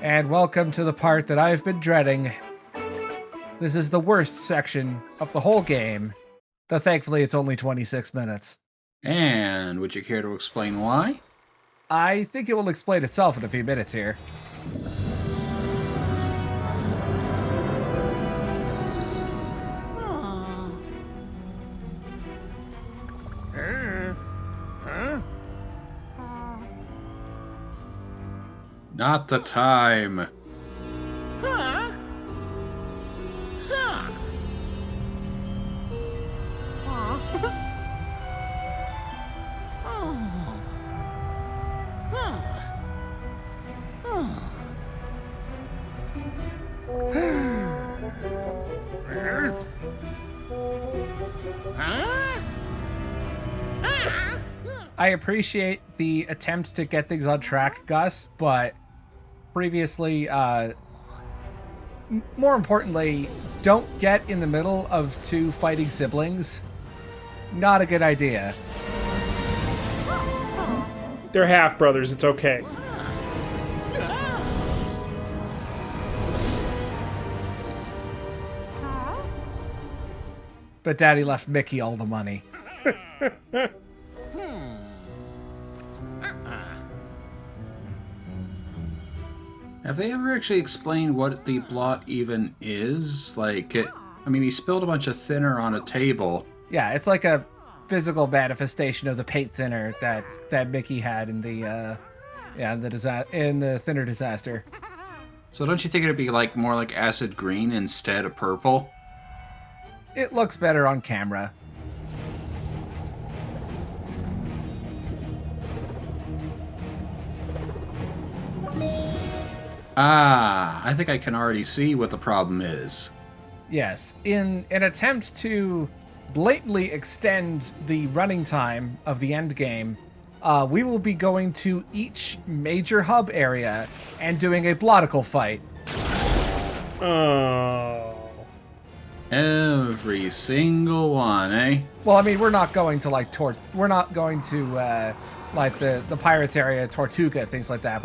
And welcome to the part that I've been dreading. This is the worst section of the whole game, though thankfully it's only 26 minutes. And would you care to explain why? I think it will explain itself in a few minutes here. Not the time. I appreciate the attempt to get things on track, Gus, but previously, more importantly, don't get in the middle of two fighting siblings. Not a good idea. They're half brothers. It's okay. But Daddy left Mickey all the money. Have they ever actually explained what the blot even is? He spilled a bunch of thinner on a table. Yeah, it's like a physical manifestation of the paint thinner that Mickey had in the in the thinner disaster. So don't you think it'd be more like acid green instead of purple? It looks better on camera. I think I can already see what the problem is. Yes, in an attempt to blatantly extend the running time of the end game, we will be going to each major hub area and doing a blotical fight. Oh. Every single one, eh? Well, I mean, we're not going to we're not going to the Pirates area, Tortuga, things like that.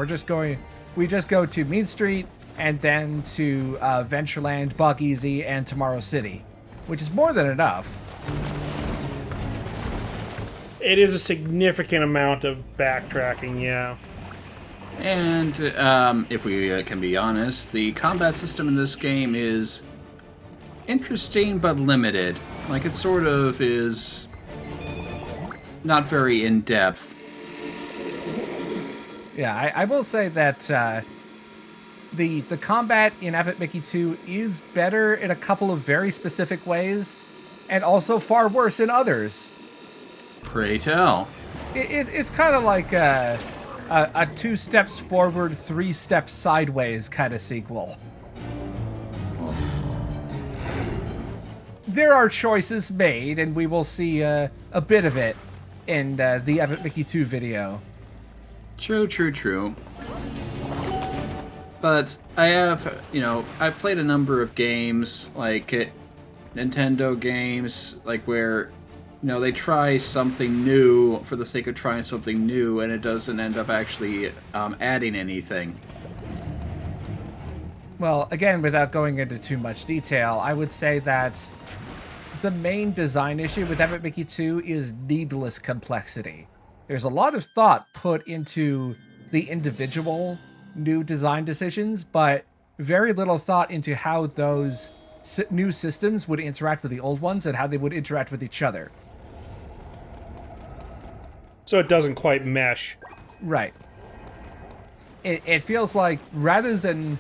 We just go to Mean Street and then to Ventureland, Bug Easy, and Tomorrow City, which is more than enough. It is a significant amount of backtracking, yeah. And if we can be honest, the combat system in this game is interesting but limited. It sort of is not very in-depth. Yeah, I will say that the combat in Epic Mickey 2 is better in a couple of very specific ways, and also far worse in others. Pray tell. It's kind of like a 2 steps forward, 3 steps sideways kind of sequel. There are choices made, and we will see a bit of it in the Epic Mickey 2 video. True. But I have, I've played a number of games, Nintendo games, where, they try something new for the sake of trying something new, and it doesn't end up actually adding anything. Well, again, without going into too much detail, I would say that the main design issue with Epic Mickey 2 is needless complexity. There's a lot of thought put into the individual new design decisions, but very little thought into how those new systems would interact with the old ones and how they would interact with each other. So it doesn't quite mesh. Right. It feels like rather than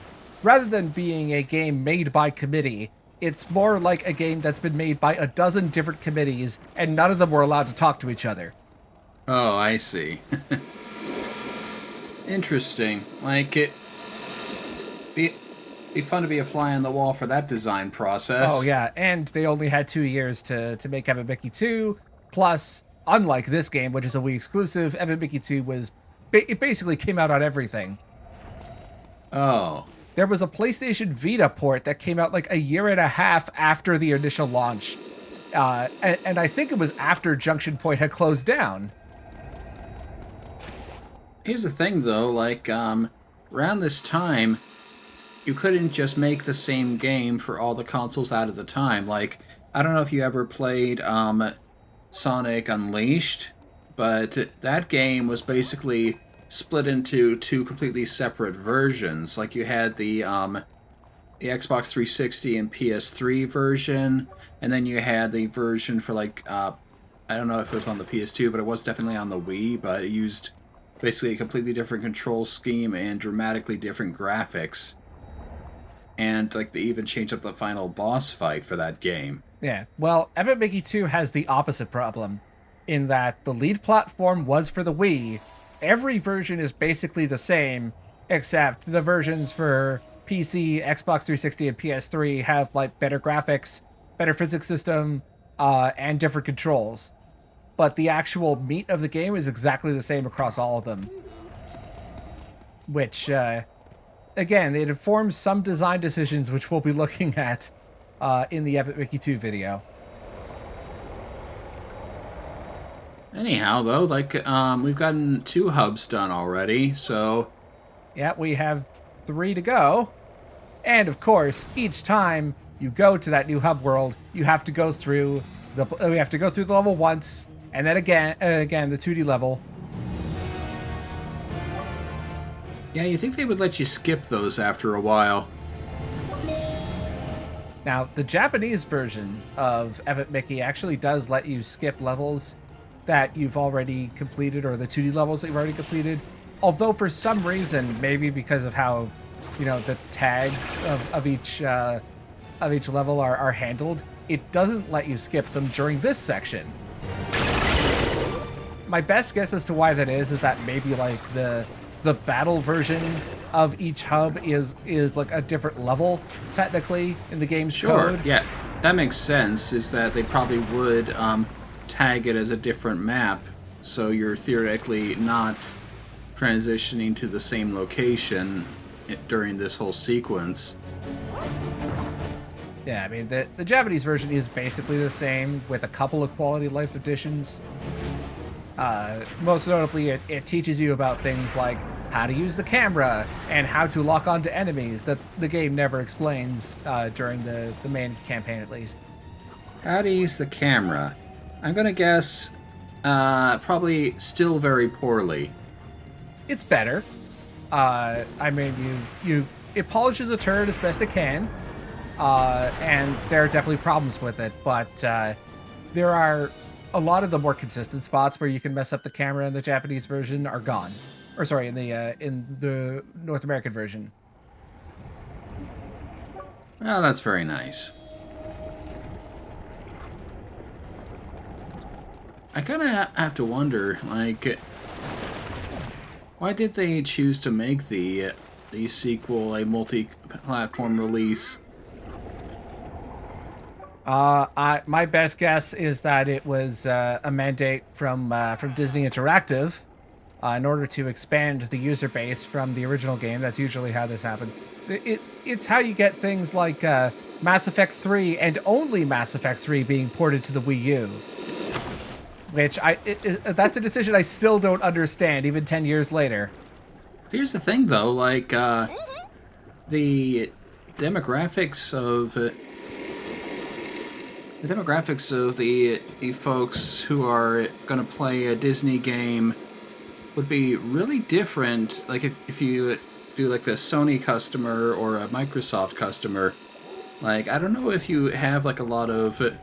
being a game made by committee, it's more like a game that's been made by a dozen different committees and none of them were allowed to talk to each other. Oh, I see. Interesting. It'd be fun to be a fly on the wall for that design process. Oh, yeah, and they only had 2 years to make Epic Mickey 2, plus, unlike this game, which is a Wii exclusive, Epic Mickey 2 it basically came out on everything. Oh. There was a PlayStation Vita port that came out a year and a half after the initial launch. And I think it was after Junction Point had closed down. Here's the thing, though, around this time, you couldn't just make the same game for all the consoles out at the time. Like, I don't know if you ever played Sonic Unleashed, but that game was basically split into two completely separate versions. Like, you had the Xbox 360 and PS3 version, and then you had the version for like I don't know if it was on the PS2, but it was definitely on the Wii, but it used basically a completely different control scheme and dramatically different graphics. And like they even changed up the final boss fight for that game. Yeah. Well, Epic Mickey 2 has the opposite problem in that the lead platform was for the Wii. Every version is basically the same, except the versions for PC, Xbox 360, and PS3 have like better graphics, better physics system, and different controls. But the actual meat of the game is exactly the same across all of them. Which, again, it informs some design decisions which we'll be looking at in the Epic Mickey 2 video. Anyhow, though, like we've gotten 2 hubs done already, so Yeah, we have 3 to go. And of course, each time you go to that new hub world, you have to go through the level once, and then again the 2D level. yeah, you think they would let you skip those after a while. Now, the Japanese version of Epic Mickey actually does let you skip levels that you've already completed, or the 2D levels that you've already completed. Although for some reason, maybe because of how, the tags of each level are handled, it doesn't let you skip them during this section. My best guess as to why that is that maybe like the battle version of each hub is like a different level technically in the game's Sure, code. yeah, that makes sense, is that they probably would tag it as a different map, so you're theoretically not transitioning to the same location during this whole sequence. Yeah, I mean, the Japanese version is basically the same with a couple of quality of life additions. Most notably, it teaches you about things like how to use the camera and how to lock onto enemies that the game never explains during the main campaign, at least. How to use the camera? I'm gonna guess probably still very poorly. It's better. I mean, it polishes a turret as best it can, and there are definitely problems with it, but there are a lot of the more consistent spots where you can mess up the camera in the Japanese version are gone. Or sorry, in the North American version. Well, that's very nice. I kind of have to wonder, like, why did they choose to make the sequel a multi-platform release? My best guess is that it was a mandate from Disney Interactive in order to expand the user base from the original game. That's usually how this happens. It's how you get things like Mass Effect 3 and only Mass Effect 3 being ported to the Wii U. Which that's a decision I still don't understand, even 10 years later. Here's the thing, though, like, the demographics of the folks who are going to play a Disney game would be really different. Like, if you do, like, the Sony customer or a Microsoft customer, like, I don't know if you have, like, a lot of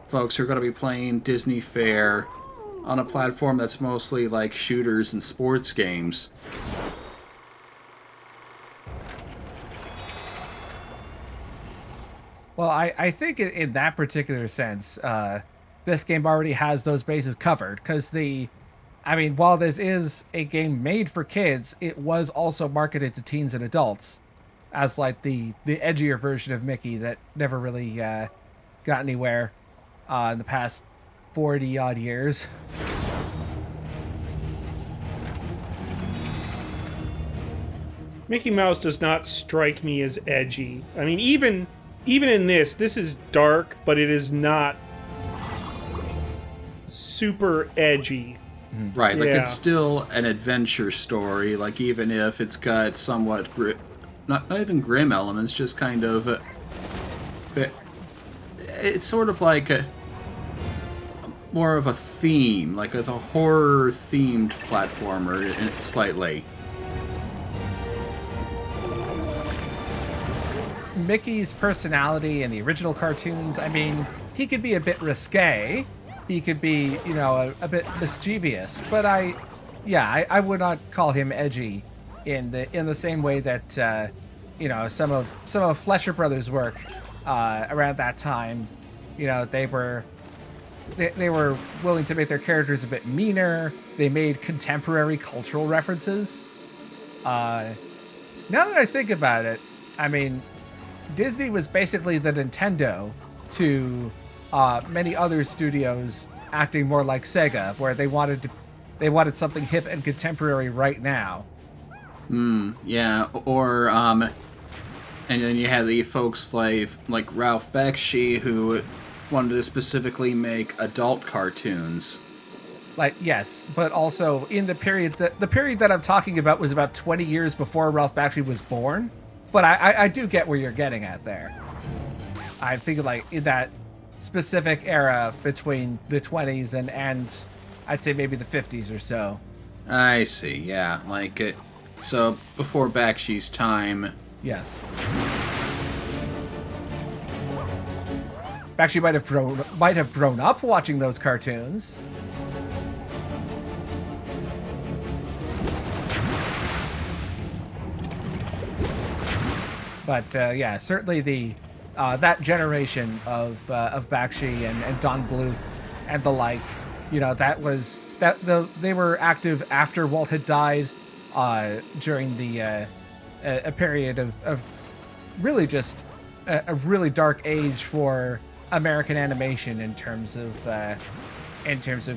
folks who are going to be playing Disney Fare on a platform that's mostly, like, shooters and sports games. Well, I think in that particular sense, this game already has those bases covered, because while this is a game made for kids, it was also marketed to teens and adults as like the edgier version of Mickey that never really got anywhere in the past 40 odd years. Mickey Mouse does not strike me as edgy. I mean, even in this is dark, but it is not super edgy. Right, like Yeah. it's still an adventure story, like even if it's got somewhat not even grim elements, just kind of but it's sort of like more of a theme, like it's a horror themed platformer slightly. Mickey's personality in the original cartoons, I mean, he could be a bit risque. He could be, a bit mischievous. But I would not call him edgy in the same way that some of Fletcher Brothers' work around that time. They were willing to make their characters a bit meaner. They made contemporary cultural references. Now that I think about it, I mean, Disney was basically the Nintendo to many other studios acting more like Sega, where they wanted something hip and contemporary right now. Yeah, or and then you had the folks like Ralph Bakshi who wanted to specifically make adult cartoons. Like, yes, but also in the period that I'm talking about was about 20 years before Ralph Bakshi was born. But I do get where you're getting at there. I think like in that specific era between the 20s and I'd say maybe the 50s or so. I see, yeah, like it. So before Bakshi's time. Yes. Bakshi might have grown up watching those cartoons. But yeah, certainly the that generation of Bakshi and Don Bluth and the like, they were active after Walt had died, during the a period of really just a really dark age for American animation in terms of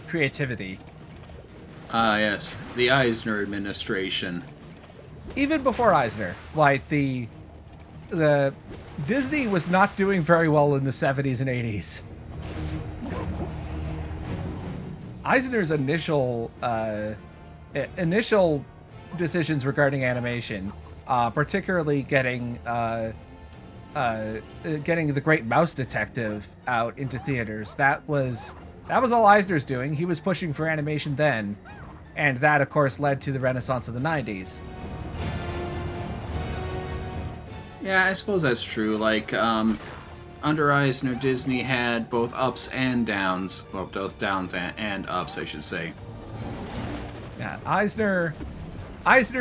creativity. Yes, the Eisner administration. Even before Eisner, like the Disney was not doing very well in the 70s and 80s. Eisner's initial decisions regarding animation, particularly getting the Great Mouse Detective out into theaters, that was all Eisner's doing. He was pushing for animation then, and that of course led to the Renaissance of the 90s. Yeah, I suppose that's true. Like, under Eisner, Disney had both ups and downs. Well, both downs and ups, I should say. Yeah, Eisner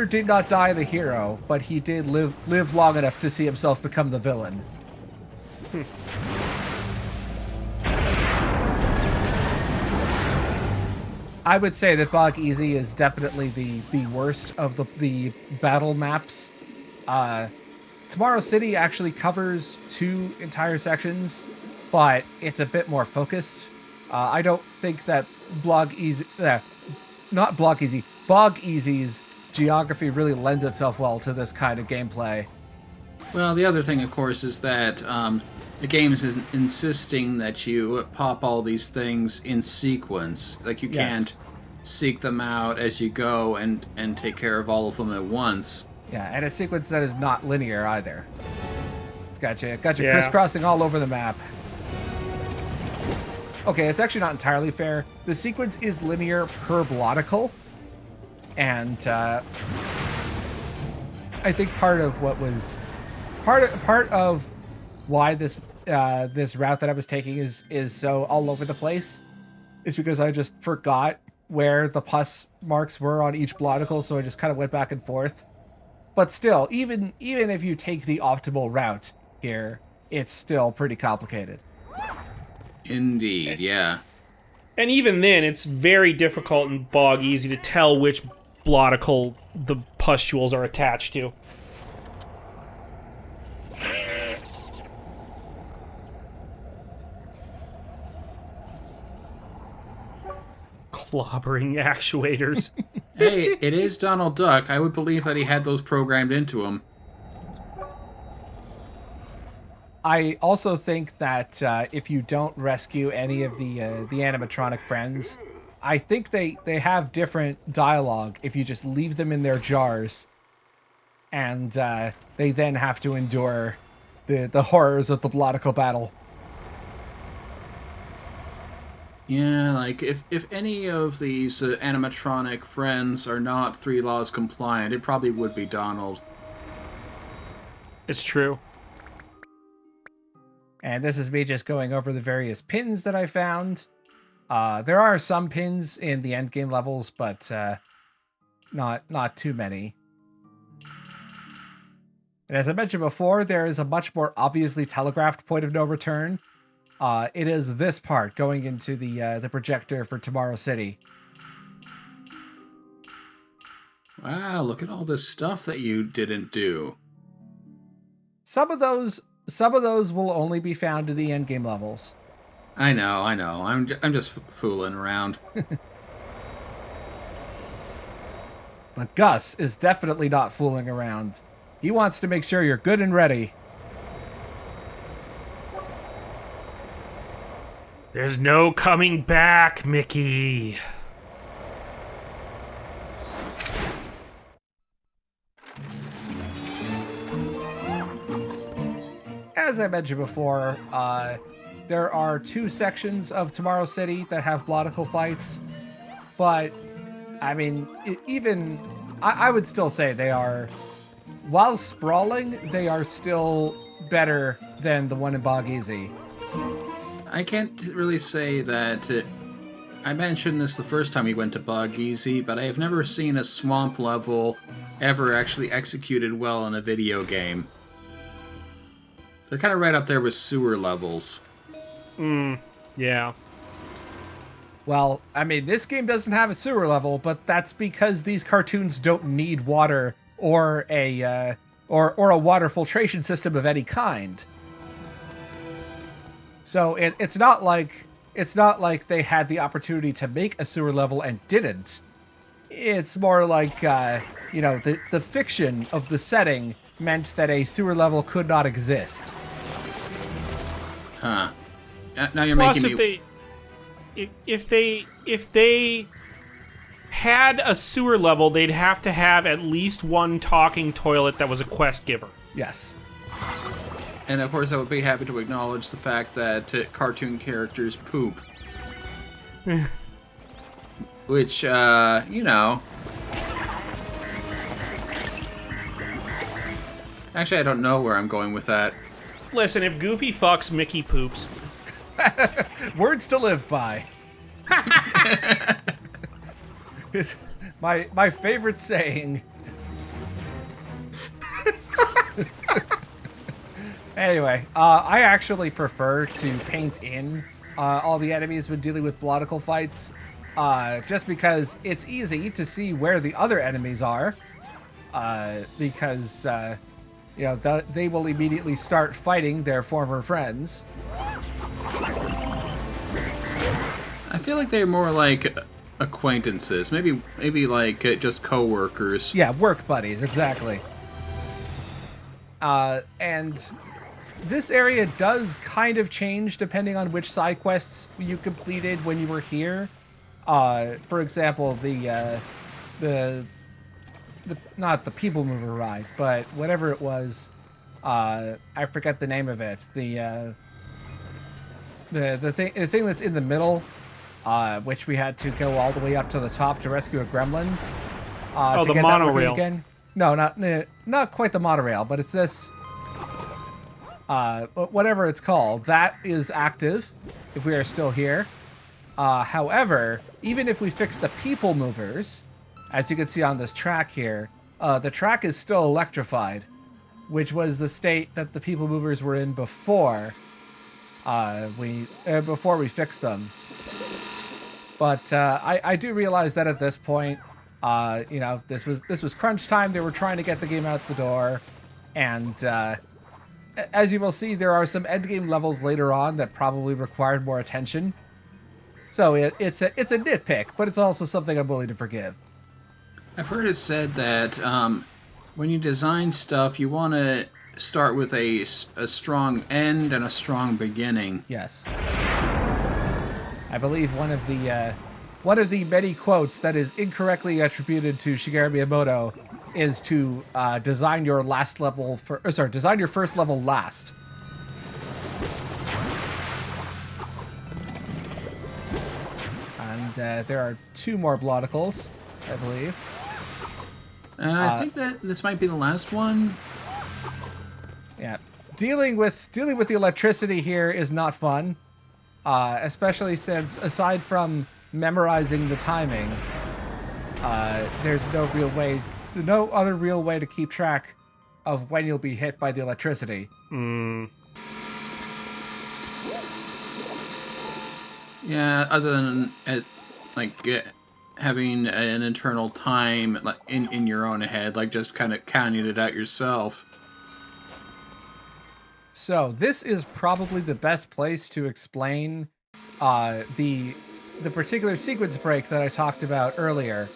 did not die the hero, but he did live long enough to see himself become the villain. I would say that Bog Easy is definitely the worst of the battle maps. Tomorrow City actually covers 2 entire sections, but it's a bit more focused. I don't think that Bog Easy's geography really lends itself well to this kind of gameplay. Well, the other thing, of course, is that the game is insisting that you pop all these things in sequence. Like, you can't seek them out as you go and take care of all of them at once. Yeah, and a sequence that is not linear either. It's got you crisscrossing all over the map. Okay, it's actually not entirely fair. The sequence is linear per bloticle, and I think part of why this route that I was taking is so all over the place is because I just forgot where the pus marks were on each bloticle, so I just kind of went back and forth. But still, even if you take the optimal route here, it's still pretty complicated. Indeed, yeah. And even then, it's very difficult and Bog Easy to tell which bloticle the pustules are attached to. Clobbering actuators. Hey, it is Donald Duck. I would believe that he had those programmed into him. I also think that if you don't rescue any of the animatronic friends, I think they have different dialogue if you just leave them in their jars, and they then have to endure the horrors of the bloticle battle. Yeah, like if any of these animatronic friends are not Three Laws compliant, it probably would be Donald. It's true. And this is me just going over the various pins that I found. There are some pins in the endgame levels, but not too many. And as I mentioned before, there is a much more obviously telegraphed point of no return. It is this part going into the projector for Tomorrow City. Wow, look at all this stuff that you didn't do. Some of those will only be found in the endgame levels. I know. I'm just fooling around. But Gus is definitely not fooling around. He wants to make sure you're good and ready. There's no coming back, Mickey. As I mentioned before, there are 2 sections of Tomorrow City that have bloticle fights, but I mean, I would still say they are, while sprawling, they are still better than the one in Bog Easy. I can't really say that. I mentioned this the first time we went to Bog Easy, but I have never seen a swamp level ever actually executed well in a video game. They're kind of right up there with sewer levels. Yeah. Well, I mean, this game doesn't have a sewer level, but that's because these cartoons don't need water or a water filtration system of any kind. So it's not like they had the opportunity to make a sewer level and didn't. It's more like the fiction of the setting meant that a sewer level could not exist. Huh. Now you're Plus, making me... if they had a sewer level, they'd have to have at least one talking toilet that was a quest giver. Yes. And of course, I would be happy to acknowledge the fact that cartoon characters poop. Which, Actually, I don't know where I'm going with that. Listen, if Goofy fucks, Mickey poops. Words to live by. It's my favorite saying. Anyway, I actually prefer to paint in all the enemies when dealing with bloticle fights, just because it's easy to see where the other enemies are, because they will immediately start fighting their former friends. I feel like they're more like acquaintances, maybe like just co-workers. Yeah, work buddies, exactly. And this area does kind of change depending on which side quests you completed when you were here. For example, the not the people mover ride, but whatever it was, I forget the name of it. The thing that's in the middle, which we had to go all the way up to the top to rescue a gremlin. To the get monorail. Again. No, not quite the monorail, but it's this. Whatever it's called, that is active if we are still here. However, even if we fix the people movers, as you can see on this track here, the track is still electrified, which was the state that the people movers were in before we fixed them. But I do realize that at this point, this was crunch time. They were trying to get the game out the door, and as you will see, there are some endgame levels later on that probably required more attention. So it's a nitpick, but it's also something I'm willing to forgive. I've heard it said that when you design stuff, you want to start with a strong end and a strong beginning. Yes. I believe one of the one of the many quotes that is incorrectly attributed to Shigeru Miyamoto is to design your design your first level last. And there are 2 more blotticles, I believe. I think that this might be the last one. Yeah, dealing with the electricity here is not fun, especially since aside from memorizing the timing, there's no other real way to keep track of when you'll be hit by the electricity. Yeah, other than having an internal time in your own head, like just kind of counting it out yourself. So this is probably the best place to explain the particular sequence break that I talked about earlier,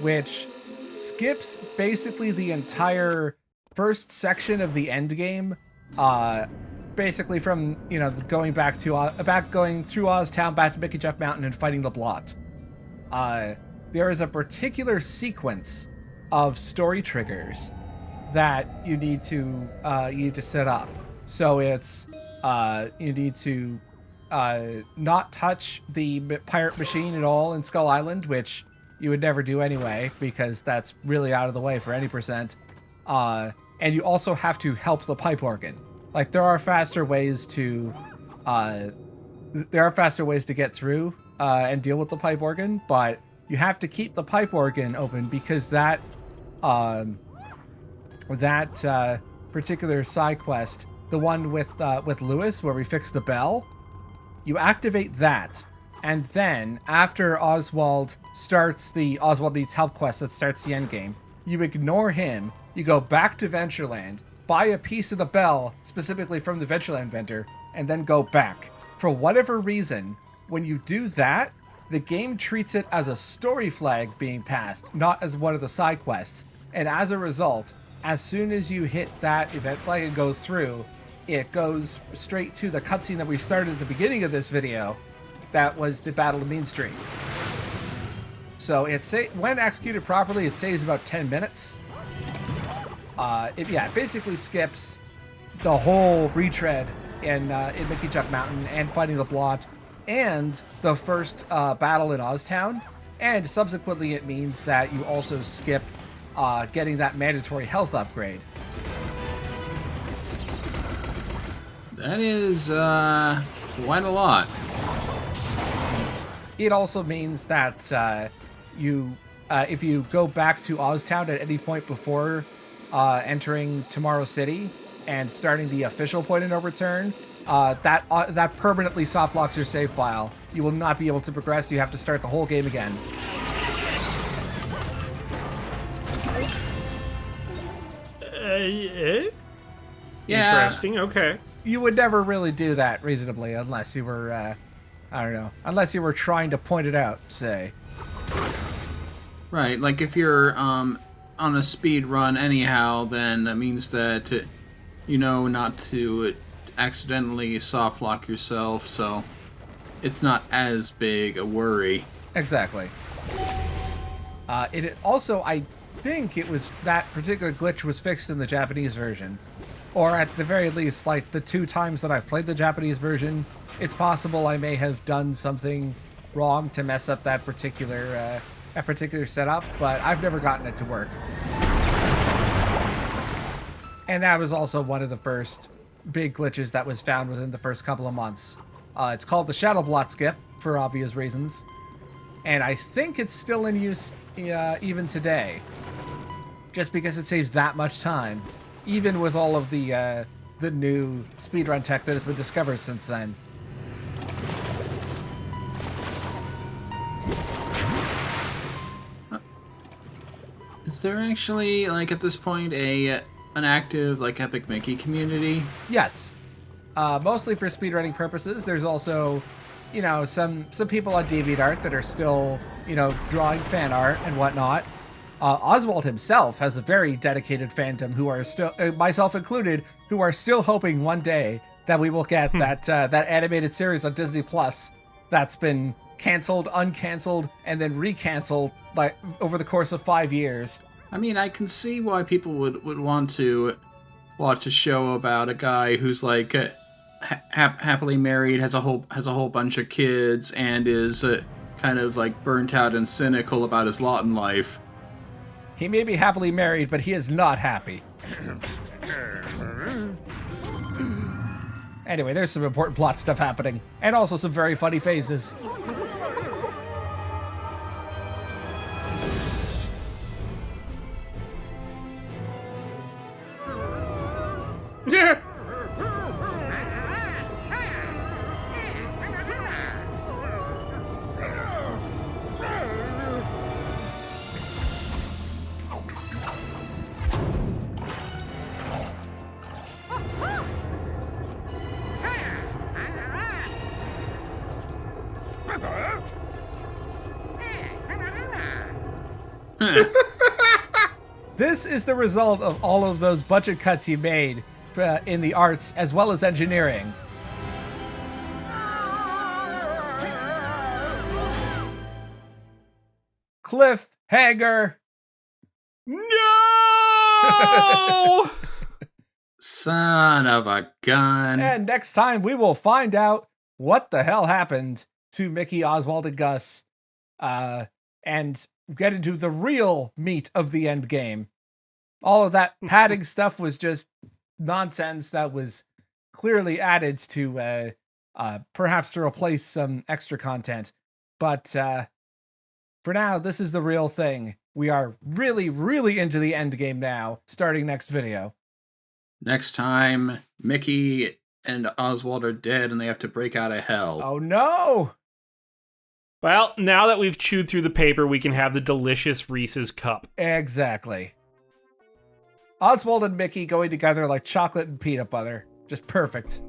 which skips basically the entire first section of the end game, basically from going through Oztown, back to Mickey Jeff Mountain, and fighting the Blot. There is a particular sequence of story triggers that you need to set up. So it's you need to not touch the pirate machine at all in Skull Island, which you would never do anyway, because that's really out of the way for any percent. And you also have to help the pipe organ. Like, there are faster ways to get through and deal with the pipe organ, but you have to keep the pipe organ open because that particular side quest, the one with Lewis where we fix the bell, you activate that, and then after Oswald Needs Help quest that starts the end game, you ignore him, you go back to Ventureland, buy a piece of the bell specifically from the Ventureland vendor, and then go back. For whatever reason, when you do that, the game treats it as a story flag being passed, not as one of the side quests. And as a result, as soon as you hit that event flag and go through, it goes straight to the cutscene that we started at the beginning of this video. That was the Battle of Mean Street. So when executed properly, it saves about 10 minutes. It basically skips the whole retread in Mickey Chuck Mountain and fighting the Blot and the first battle in Oztown. And subsequently, it means that you also skip getting that mandatory health upgrade. That is quite a lot. It also means that if you go back to Oztown at any point before entering Tomorrow City and starting the official point of no return, that permanently soft locks your save file. You will not be able to progress. You have to start the whole game again. Yeah. Interesting. Okay. You would never really do that reasonably unless you were, unless you were trying to point it out, say. Right, like if you're on a speed run anyhow, then that means that not to accidentally soft lock yourself, so it's not as big a worry. Exactly. It also, I think it was that particular glitch was fixed in the Japanese version. Or at the very least, like the 2 times that I've played the Japanese version, it's possible I may have done something wrong to mess up that particular setup, but I've never gotten it to work. And that was also one of the first big glitches that was found within the first couple of months. It's called the Shadow Blot Skip, for obvious reasons. And I think it's still in use even today. Just because it saves that much time. Even with all of the new speedrun tech that has been discovered since then. Is there actually, like, at this point, an active, like, Epic Mickey community? Yes. Mostly for speedrunning purposes. There's also, some people on DeviantArt that are still, drawing fan art and whatnot. Oswald himself has a very dedicated fandom who are still, myself included, who are still hoping one day that we will get that animated series on Disney Plus that's been canceled, uncanceled, and then recanceled like over the course of 5 years. I mean, I can see why people would want to watch a show about a guy who's like happily married, has a whole bunch of kids, and is kind of like burnt out and cynical about his lot in life. He may be happily married, but he is not happy. Anyway, there's some important plot stuff happening, and also some very funny faces. Yeah. This is the result of all of those budget cuts you made in the arts as well as engineering. Cliffhanger! No! Son of a gun. And next time we will find out what the hell happened to Mickey, Oswald, and Gus, and get into the real meat of the end game. All of that padding stuff was just nonsense that was clearly added to perhaps to replace some extra content. But for now, this is the real thing. We are really, really into the end game now, starting next video. Next time, Mickey and Oswald are dead and they have to break out of hell. Oh no! Well, now that we've chewed through the paper, we can have the delicious Reese's cup. Exactly. Oswald and Mickey going together like chocolate and peanut butter. Just perfect.